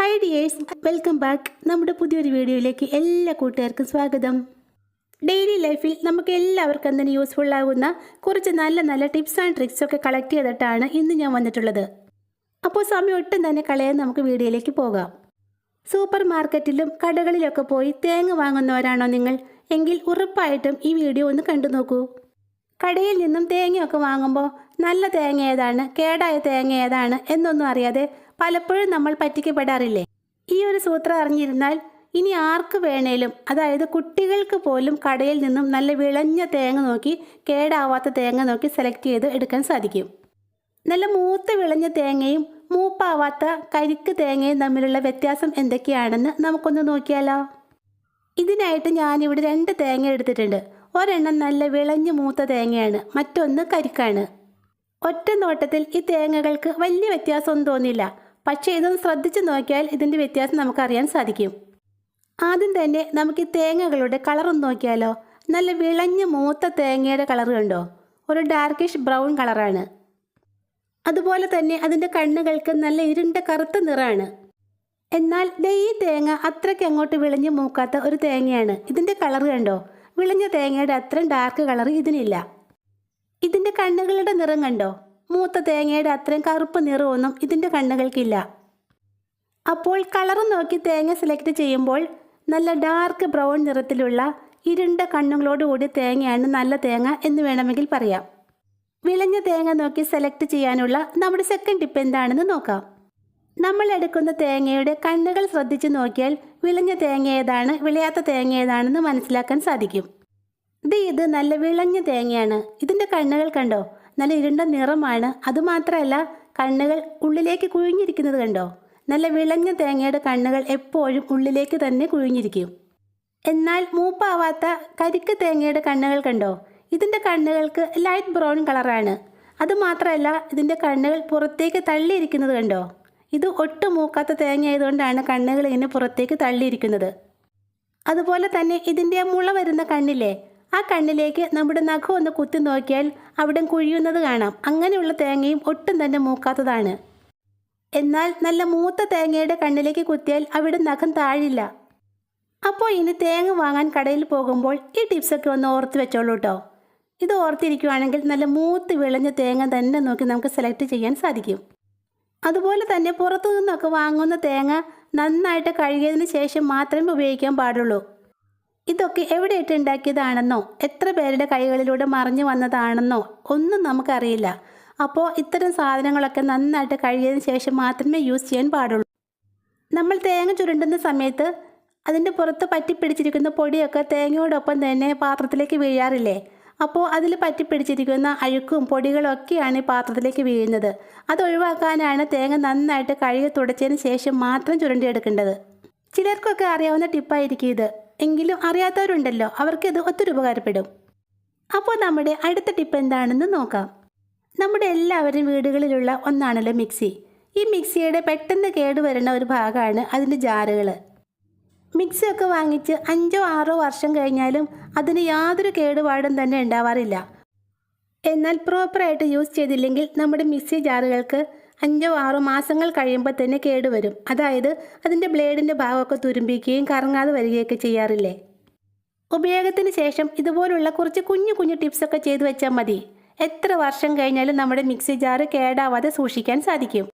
Hi dears, welcome back. നമ്മുടെ പുതിയൊരു വീഡിയോയിലേക്ക് എല്ലാ കൂട്ടുകാർക്കും സ്വാഗതം. ഡെയിലി ലൈഫിൽ നമുക്ക് എല്ലാവർക്കും തന്നെ യൂസ്ഫുൾ ആകുന്ന കുറച്ച് നല്ല നല്ല ടിപ്സ് ആൻഡ് ട്രിക്സ് ഒക്കെ കളക്ട് ചെയ്തിട്ടാണ് ഇന്ന് ഞാൻ വന്നിട്ടുള്ളത്. അപ്പോൾ സമയം ഒട്ടും തന്നെ കളയാൻ നമുക്ക് വീഡിയോയിലേക്ക് പോകാം. സൂപ്പർ മാർക്കറ്റിലും കടകളിലൊക്കെ പോയി തേങ്ങ വാങ്ങുന്നവരാണോ നിങ്ങൾ? എങ്കിൽ ഉറപ്പായിട്ടും ഈ വീഡിയോ ഒന്ന് കണ്ടു നോക്കൂ. കടയിൽ നിന്നും തേങ്ങയൊക്കെ വാങ്ങുമ്പോൾ നല്ല തേങ്ങ ഏതാണ്, കേടായ തേങ്ങ ഏതാണ് എന്നൊന്നും അറിയാതെ പലപ്പോഴും നമ്മൾ പറ്റിക്കപ്പെടാറില്ലേ? ഈ ഒരു സൂത്രം അറിഞ്ഞിരുന്നാൽ ഇനി ആർക്ക് വേണേലും, അതായത് കുട്ടികൾക്ക് പോലും കടയിൽ നിന്നും നല്ല വിളഞ്ഞ തേങ്ങ നോക്കി, കേടാവാത്ത തേങ്ങ നോക്കി സെലക്ട് ചെയ്ത് എടുക്കാൻ സാധിക്കും. നല്ല മൂത്ത വിളഞ്ഞ തേങ്ങയും മൂപ്പാവാത്ത കരിക്ക് തേങ്ങയും തമ്മിലുള്ള വ്യത്യാസം എന്തൊക്കെയാണെന്ന് നമുക്കൊന്ന് നോക്കിയാലോ? ഇതിനായിട്ട് ഞാനിവിടെ 2 തേങ്ങ എടുത്തിട്ടുണ്ട്. ഒരെണ്ണം നല്ല വിളഞ്ഞ് മൂത്ത തേങ്ങയാണ്, മറ്റൊന്ന് കരിക്കാണ്. ഒറ്റ നോട്ടത്തിൽ ഈ തേങ്ങകൾക്ക് വലിയ വ്യത്യാസമൊന്നും തോന്നില്ല. പക്ഷേ ഇതൊന്ന് ശ്രദ്ധിച്ച് നോക്കിയാൽ ഇതിൻ്റെ വ്യത്യാസം നമുക്കറിയാൻ സാധിക്കും. ആദ്യം തന്നെ നമുക്ക് ഈ തേങ്ങകളുടെ കളറൊന്ന് നോക്കിയാലോ? നല്ല വിളഞ്ഞ് മൂത്ത തേങ്ങയുടെ കളർ കണ്ടോ? ഒരു ഡാർക്കിഷ് ബ്രൗൺ കളറാണ്. അതുപോലെ തന്നെ അതിൻ്റെ കണ്ണുകൾക്ക് നല്ല ഇരുണ്ട കറുത്ത നിറമാണ്. എന്നാൽ ഈ തേങ്ങ അത്രയ്ക്ക് അങ്ങോട്ട് വിളഞ്ഞ് മൂക്കാത്ത ഒരു തേങ്ങയാണ്. ഇതിൻ്റെ കളർ കണ്ടോ? വിളഞ്ഞ തേങ്ങയുടെ അത്രയും ഡാർക്ക് കളർ ഇതിനില്ല. ഇതിൻ്റെ കണ്ണുകളുടെ നിറം കണ്ടോ? മൂത്ത തേങ്ങയുടെ അത്രയും കറുപ്പ് നിറമൊന്നും ഇതിൻ്റെ കണ്ണുകൾക്കില്ല. അപ്പോൾ കളർ നോക്കി തേങ്ങ സെലക്ട് ചെയ്യുമ്പോൾ നല്ല ഡാർക്ക് ബ്രൗൺ നിറത്തിലുള്ള ഇരുണ്ട കണ്ണുകളോടുകൂടി തേങ്ങയാണ് നല്ല തേങ്ങ എന്ന് വേണമെങ്കിൽ പറയാം. വിളഞ്ഞ തേങ്ങ നോക്കി സെലക്ട് ചെയ്യാനുള്ള നമ്മുടെ സെക്കൻഡ് ടിപ്പ് എന്താണെന്ന് നോക്കാം. നമ്മൾ എടുക്കുന്ന തേങ്ങയുടെ കണ്ണുകൾ ശ്രദ്ധിച്ച് നോക്കിയാൽ വിളഞ്ഞ തേങ്ങ ഏതാണ്, വിളയാത്ത തേങ്ങ ഏതാണെന്ന് മനസ്സിലാക്കാൻ സാധിക്കും. ഇത് നല്ല വിളഞ്ഞ തേങ്ങയാണ്. ഇതിൻ്റെ കണ്ണുകൾ കണ്ടോ? നല്ല ഇരുണ്ട നിറമാണ്. അതുമാത്രമല്ല, കണ്ണുകൾ ഉള്ളിലേക്ക് കുഴിഞ്ഞിരിക്കുന്നത് കണ്ടോ? നല്ല വിളഞ്ഞ തേങ്ങയുടെ കണ്ണുകൾ എപ്പോഴും ഉള്ളിലേക്ക് തന്നെ കുഴിഞ്ഞിരിക്കും. എന്നാൽ മൂപ്പാവാത്ത കരിക്ക് തേങ്ങയുടെ കണ്ണുകൾ കണ്ടോ? ഇതിൻ്റെ കണ്ണുകൾക്ക് ലൈറ്റ് ബ്രൗൺ കളറാണ്. അതുമാത്രമല്ല, ഇതിൻ്റെ കണ്ണുകൾ പുറത്തേക്ക് തള്ളിയിരിക്കുന്നത് കണ്ടോ? ഇത് ഒട്ടും മൂക്കാത്ത തേങ്ങ ആയതുകൊണ്ടാണ് കണ്ണുകൾ ഇങ്ങനെ പുറത്തേക്ക് തള്ളിയിരിക്കുന്നത്. അതുപോലെ തന്നെ ഇതിൻ്റെ മുള വരുന്ന കണ്ണില്ലേ, ആ കണ്ണിലേക്ക് നമ്മുടെ നഖം ഒന്ന് കുത്തി നോക്കിയാൽ അവിടെ കുഴിയുന്നത് കാണാം. അങ്ങനെയുള്ള തേങ്ങയും ഒട്ടും തന്നെ മൂക്കാത്തതാണ്. എന്നാൽ നല്ല മൂത്ത തേങ്ങയുടെ കണ്ണിലേക്ക് കുത്തിയാൽ അവിടെ നഖം താഴില്ല. അപ്പോൾ ഇനി തേങ്ങ വാങ്ങാൻ കടയിൽ പോകുമ്പോൾ ഈ ടിപ്സൊക്കെ ഒന്ന് ഓർത്ത് വെച്ചോളൂ കേട്ടോ. ഇത് ഓർത്തിരിക്കുകയാണെങ്കിൽ നല്ല മൂത്ത് വിളഞ്ഞ തേങ്ങ തന്നെ നോക്കി നമുക്ക് സെലക്ട് ചെയ്യാൻ സാധിക്കും. അതുപോലെ തന്നെ പുറത്തു നിന്നൊക്കെ വാങ്ങുന്ന തേങ്ങ നന്നായിട്ട് കഴുകിയതിന് ശേഷം മാത്രമേ ഉപയോഗിക്കാൻ പാടുള്ളൂ. ഇതൊക്കെ എവിടെ ഇട്ട് ഉണ്ടാക്കിയതാണെന്നോ എത്ര പേരുടെ കൈകളിലൂടെ മറിഞ്ഞു വന്നതാണെന്നോ ഒന്നും നമുക്കറിയില്ല. അപ്പോൾ ഇത്തരം സാധനങ്ങളൊക്കെ നന്നായിട്ട് കഴുകിയതിന് ശേഷം മാത്രമേ യൂസ് ചെയ്യാൻ പാടുള്ളൂ. നമ്മൾ തേങ്ങ ചുരുണ്ടുന്ന സമയത്ത് അതിൻ്റെ പുറത്ത് പറ്റിപ്പിടിച്ചിരിക്കുന്ന പൊടിയൊക്കെ തേങ്ങയോടൊപ്പം തന്നെ പാത്രത്തിലേക്ക് വീഴാറില്ലേ? അപ്പോൾ അതിൽ പറ്റിപ്പിടിച്ചിരിക്കുന്ന അഴുക്കും പൊടികളും ഒക്കെയാണ് ഈ പാത്രത്തിലേക്ക് വീഴുന്നത്. അത് ഒഴിവാക്കാനാണ് തേങ്ങ നന്നായിട്ട് കഴുകി തുടച്ചതിന് ശേഷം മാത്രം ചുരണ്ടിയെടുക്കേണ്ടത്. ചിലർക്കൊക്കെ അറിയാവുന്ന ടിപ്പായിരിക്കും ഇത്. എങ്കിലും അറിയാത്തവരുണ്ടല്ലോ, അവർക്കിത് ഒത്തിരി ഉപകാരപ്പെടും. അപ്പോൾ നമ്മുടെ അടുത്ത ടിപ്പ് എന്താണെന്ന് നോക്കാം. നമ്മുടെ എല്ലാവരും വീടുകളിലുള്ള ഒന്നാണല്ലോ മിക്സി. ഈ മിക്സിയുടെ പെട്ടെന്ന് കേടുവരുന്ന ഒരു ഭാഗമാണ് അതിൻ്റെ ജാറുകൾ. മിക്സിയൊക്കെ വാങ്ങിച്ച് 5-6 വർഷം കഴിഞ്ഞാലും അതിന് യാതൊരു കേടുപാടും തന്നെ ഉണ്ടാവാറില്ല. എന്നാൽ പ്രോപ്പറായിട്ട് യൂസ് ചെയ്തില്ലെങ്കിൽ നമ്മുടെ മിക്സി ജാറുകൾക്ക് 5-6 മാസങ്ങൾ കഴിയുമ്പോൾ തന്നെ കേടുവരും. അതായത് അതിൻ്റെ ബ്ലേഡിൻ്റെ ഭാഗമൊക്കെ തുരുമ്പിക്കുകയും കറങ്ങാതെ വരികയൊക്കെ ചെയ്യാറില്ലേ? ഉപയോഗത്തിന് ശേഷം ഇതുപോലുള്ള കുറച്ച് കുഞ്ഞു കുഞ്ഞു ടിപ്സൊക്കെ ചെയ്തു വെച്ചാൽ മതി. എത്ര വർഷം കഴിഞ്ഞാലും നമ്മുടെ മിക്സി ജാറ് കേടാവാതെ സൂക്ഷിക്കാൻ സാധിക്കും.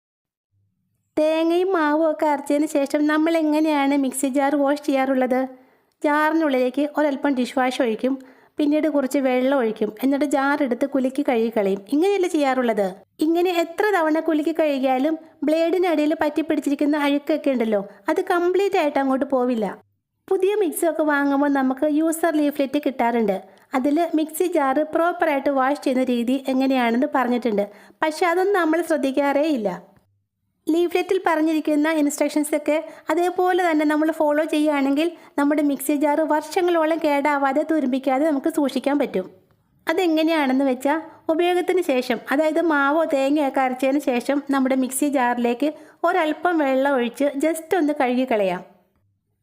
തേങ്ങയും മാവും ഒക്കെ അരച്ചതിന് ശേഷം നമ്മൾ എങ്ങനെയാണ് മിക്സി ജാർ വാഷ് ചെയ്യാറുള്ളത്? ജാറിനുള്ളിലേക്ക് ഒരൽപ്പം ഡിഷ് വാഷ് ഒഴിക്കും, പിന്നീട് കുറച്ച് വെള്ളം ഒഴിക്കും, എന്നിട്ട് ജാറെടുത്ത് കുലുക്കി കഴുകിക്കളയും. ഇങ്ങനെയല്ല ചെയ്യാറുള്ളത്. ഇങ്ങനെ എത്ര തവണ കുലുക്കി കഴുകിയാലും ബ്ലേഡിനടിയിൽ പറ്റിപ്പിടിച്ചിരിക്കുന്ന അഴുക്കൊക്കെ ഉണ്ടല്ലോ, അത് കംപ്ലീറ്റ് ആയിട്ട് അങ്ങോട്ട് പോവില്ല. പുതിയ മിക്സിയൊക്കെ വാങ്ങുമ്പോൾ നമുക്ക് യൂസർ ലീഫ്ലെറ്റ് കിട്ടാറുണ്ട്. അതിൽ മിക്സി ജാറ് പ്രോപ്പറായിട്ട് വാഷ് ചെയ്യുന്ന രീതി എങ്ങനെയാണെന്ന് പറഞ്ഞിട്ടുണ്ട്. പക്ഷെ അതൊന്നും നമ്മൾ ശ്രദ്ധിക്കാറേ ഇല്ല. ലീഫ്ലെറ്റിൽ പറഞ്ഞിരിക്കുന്ന ഇൻസ്ട്രക്ഷൻസൊക്കെ അതേപോലെ തന്നെ നമ്മൾ ഫോളോ ചെയ്യുകയാണെങ്കിൽ നമ്മുടെ മിക്സി ജാറ് വർഷങ്ങളോളം കേടാവാതെ തുരുമ്പിക്കാതെ നമുക്ക് സൂക്ഷിക്കാൻ പറ്റും. അതെങ്ങനെയാണെന്ന് വെച്ചാൽ, ഉപയോഗത്തിന് ശേഷം, അതായത് മാവോ തേങ്ങയൊക്കെ അരച്ചതിന് ശേഷം നമ്മുടെ മിക്സി ജാറിലേക്ക് ഒരൽപ്പം വെള്ളം ഒഴിച്ച് ജസ്റ്റ് ഒന്ന് കഴുകിക്കളയാം.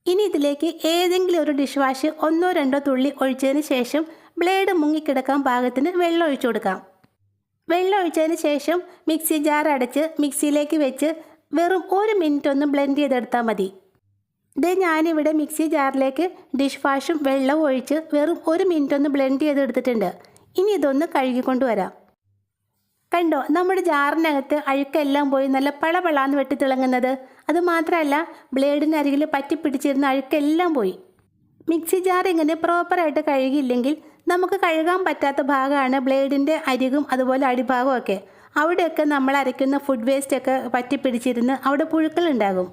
ഇനി ഇതിലേക്ക് ഏതെങ്കിലും ഒരു ഡിഷ് വാഷ് 1-2 തുള്ളി ഒഴിച്ചതിന് ശേഷം ബ്ലേഡ് മുങ്ങിക്കിടക്കാൻ പാകത്തിന് വെള്ളം ഒഴിച്ചു കൊടുക്കാം. വെള്ളം ഒഴിച്ചതിന് ശേഷം മിക്സി ജാർ അടച്ച് മിക്സിയിലേക്ക് വെച്ച് വെറും 1 മിനിറ്റ് ഒന്ന് ബ്ലെൻഡ് ചെയ്തെടുത്താൽ മതി. ഇത് ഞാനിവിടെ മിക്സി ജാറിലേക്ക് ഡിഷ് വാഷും വെള്ളവും ഒഴിച്ച് വെറും 1 മിനിറ്റ് ഒന്ന് ബ്ലെൻഡ് ചെയ്തെടുത്തിട്ടുണ്ട്. ഇനി ഇതൊന്ന് കഴുകിക്കൊണ്ടുവരാം. കണ്ടോ, നമ്മുടെ ജാറിനകത്ത് അഴുക്കെല്ലാം പോയി നല്ല പളപളാന്ന് വെട്ടിത്തിളങ്ങുന്നത്. അതുമാത്രമല്ല, ബ്ലേഡിനരികിൽ പറ്റിപ്പിടിച്ചിരുന്ന അഴുക്കെല്ലാം പോയി. മിക്സി ജാർ ഇങ്ങനെ പ്രോപ്പറായിട്ട് കഴുകിയില്ലെങ്കിൽ നമുക്ക് കഴുകാൻ പറ്റാത്ത ഭാഗമാണ് ബ്ലേഡിൻ്റെ അരികും അതുപോലെ അടിഭാഗവും ഒക്കെ. അവിടെയൊക്കെ നമ്മൾ അരയ്ക്കുന്ന ഫുഡ് വേസ്റ്റൊക്കെ പറ്റിപ്പിടിച്ചിരുന്ന് അവിടെ പുഴുക്കളുണ്ടാകും.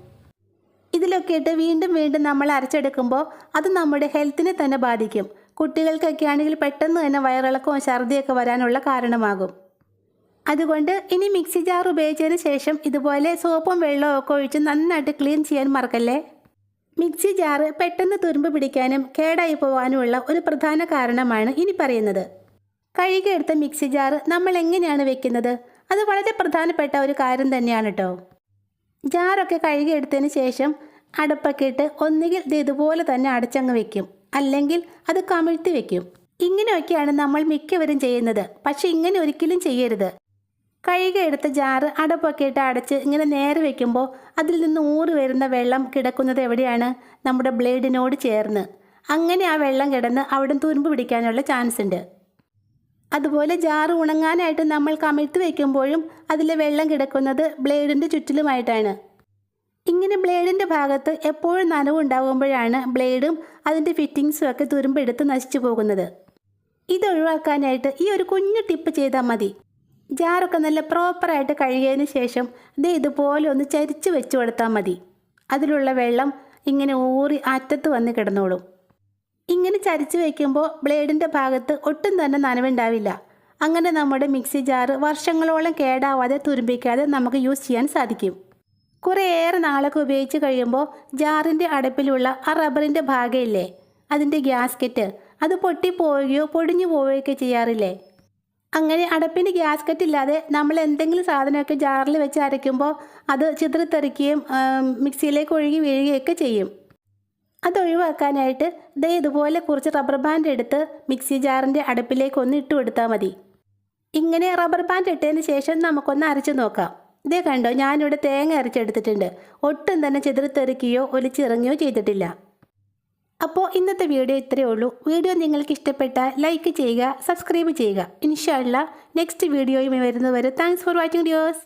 ഇതിലൊക്കെ ഇട്ട് വീണ്ടും വീണ്ടും നമ്മൾ അരച്ചെടുക്കുമ്പോൾ അത് നമ്മുടെ ഹെൽത്തിനെ തന്നെ ബാധിക്കും. കുട്ടികൾക്കൊക്കെ ആണെങ്കിൽ പെട്ടെന്ന് തന്നെ വയറിളക്കവും ഛർദിയൊക്കെ വരാനുള്ള കാരണമാകും. അതുകൊണ്ട് ഇനി മിക്സി ജാർ ഉപയോഗിച്ചതിന് ശേഷം ഇതുപോലെ സോപ്പും വെള്ളവും ഒക്കെ ഒഴിച്ച് നന്നായിട്ട് ക്ലീൻ ചെയ്യാൻ മറക്കല്ലേ. മിക്സി ജാറ് പെട്ടെന്ന് തുരുമ്പ് പിടിക്കാനും കേടായി പോകാനുമുള്ള ഒരു പ്രധാന കാരണമാണ് ഇനി പറയുന്നത്. കഴുകിയെടുത്ത മിക്സി ജാറ് നമ്മൾ എങ്ങനെയാണ് വെക്കുന്നത്, അത് വളരെ പ്രധാനപ്പെട്ട ഒരു കാര്യം തന്നെയാണ് കേട്ടോ. ജാറൊക്കെ കഴുകിയെടുത്തതിന് ശേഷം അടുപ്പൊക്കെ ഇട്ട് ഒന്നുകിൽ ഇതുപോലെ തന്നെ അടച്ചങ്ങ് വെക്കും, അല്ലെങ്കിൽ അത് കമിഴ്ത്തി വെക്കും. ഇങ്ങനെയൊക്കെയാണ് നമ്മൾ മിക്കവരും ചെയ്യുന്നത്. പക്ഷെ ഇങ്ങനെ ഒരിക്കലും ചെയ്യരുത്. കഴുകിയെടുത്ത ജാറ് അടുപ്പൊക്കെ ഇട്ട് അടച്ച് ഇങ്ങനെ നേരെ വെക്കുമ്പോൾ അതിൽ നിന്ന് ഊറി വരുന്ന വെള്ളം കിടക്കുന്നത് എവിടെയാണ്? നമ്മുടെ ബ്ലേഡിനോട് ചേർന്ന്. അങ്ങനെ ആ വെള്ളം കിടന്ന് അവിടെ തുരുമ്പ് പിടിക്കാനുള്ള ചാൻസ് ഉണ്ട്. അതുപോലെ ജാറ് ഉണങ്ങാനായിട്ട് നമ്മൾ കമിഴ്ത്തി വയ്ക്കുമ്പോഴും അതിലെ വെള്ളം കിടക്കുന്നത് ബ്ലേഡിൻ്റെ ചുറ്റിലുമായിട്ടാണ്. ഇങ്ങനെ ബ്ലേഡിൻ്റെ ഭാഗത്ത് എപ്പോഴും നനവുണ്ടാകുമ്പോഴാണ് ബ്ലേഡും അതിൻ്റെ ഫിറ്റിങ്സും ഒക്കെ തുരുമ്പെടുത്ത് നശിച്ചു പോകുന്നത്. ഇതൊഴിവാക്കാനായിട്ട് ഈ ഒരു കുഞ്ഞു ടിപ്പ് ചെയ്താൽ മതി. ജാറൊക്കെ നല്ല പ്രോപ്പറായിട്ട് കഴുകിയതിന് ശേഷം ഇതുപോലെ ഒന്ന് ചരിച്ച് വെച്ച് കൊടുത്താൽ മതി. അതിലുള്ള വെള്ളം ഇങ്ങനെ ഊറി അറ്റത്ത് വന്ന് കിടന്നോളും. ഇങ്ങനെ ചരിച്ച് വയ്ക്കുമ്പോൾ ബ്ലേഡിൻ്റെ ഭാഗത്ത് ഒട്ടും തന്നെ നനവുണ്ടാവില്ല. അങ്ങനെ നമ്മുടെ മിക്സി ജാറ് വർഷങ്ങളോളം കേടാവാതെ തുരുമ്പിക്കാതെ നമുക്ക് യൂസ് ചെയ്യാൻ സാധിക്കും. കുറേയേറെ നാളൊക്കെ ഉപയോഗിച്ച് കഴിയുമ്പോൾ ജാറിൻ്റെ അടപ്പിലുള്ള ആ റബ്ബറിൻ്റെ ഭാഗമില്ലേ, അതിൻ്റെ ഗ്യാസ്കറ്റ്, അത് പൊട്ടിപ്പോവുകയോ പൊടിഞ്ഞു പോവുകയൊക്കെ ചെയ്യാറില്ലേ. അങ്ങനെ അടപ്പിന് ഗ്യാസ്കറ്റ് ഇല്ലാതെ നമ്മൾ എന്തെങ്കിലും സാധനമൊക്കെ ജാറിൽ വെച്ച് അരയ്ക്കുമ്പോൾ അത് ചിതറിത്തെറിക്കുകയും മിക്സിയിലേക്ക് ഒഴുകി വീഴുകയൊക്കെ ചെയ്യും. അതൊഴിവാക്കാനായിട്ട് ഇതുപോലെ കുറച്ച് റബ്ബർ ബാൻഡ് എടുത്ത് മിക്സി ജാറിൻ്റെ അടപ്പിലേക്ക് ഒന്ന് ഇട്ട് കൊടുത്താൽ മതി. ഇങ്ങനെ റബ്ബർ ബാൻഡ് ഇട്ടതിന് ശേഷം നമുക്കൊന്ന് അരച്ച് നോക്കാം. കണ്ടോ, ഞാനിവിടെ തേങ്ങ അരച്ചെടുത്തിട്ടുണ്ട്. ഒട്ടും തന്നെ ചിതറിത്തെറിക്കുകയോ ഒലിച്ചിറങ്ങുകയോ ചെയ്തിട്ടില്ല. അപ്പോൾ ഇന്നത്തെ വീഡിയോ ഇത്രയേ ഉള്ളൂ. വീഡിയോ നിങ്ങൾക്ക് ഇഷ്ടപ്പെട്ടാൽ ലൈക്ക് ചെയ്യുക, സബ്സ്ക്രൈബ് ചെയ്യുക. ഇൻഷാ അല്ലാഹ് നെക്സ്റ്റ് വീഡിയോയുമായി വരുന്നവരെ താങ്ക്സ് ഫോർ വാച്ചിങ് ഡിയേഴ്സ്.